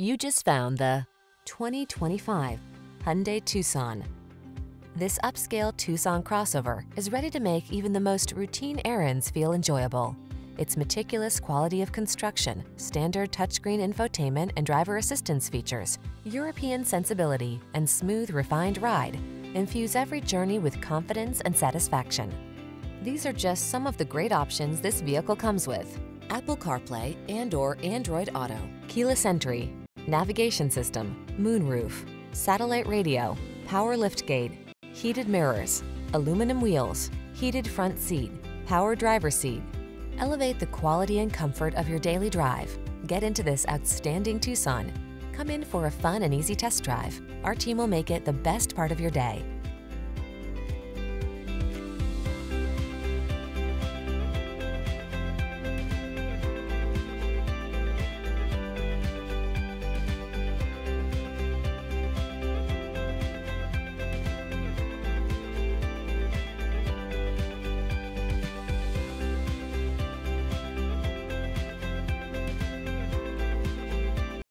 You just found the 2025 Hyundai Tucson. This upscale Tucson crossover is ready to make even the most routine errands feel enjoyable. Its meticulous quality of construction, standard touchscreen infotainment and driver assistance features, European sensibility, and smooth, refined ride infuse every journey with confidence and satisfaction. These are just some of the great options this vehicle comes with: Apple CarPlay and/or Android Auto, keyless entry, navigation system, moonroof, satellite radio, power liftgate, heated mirrors, aluminum wheels, heated front seat, power driver seat. Elevate the quality and comfort of your daily drive. Get into this outstanding Tucson. Come in for a fun and easy test drive. Our team will make it the best part of your day.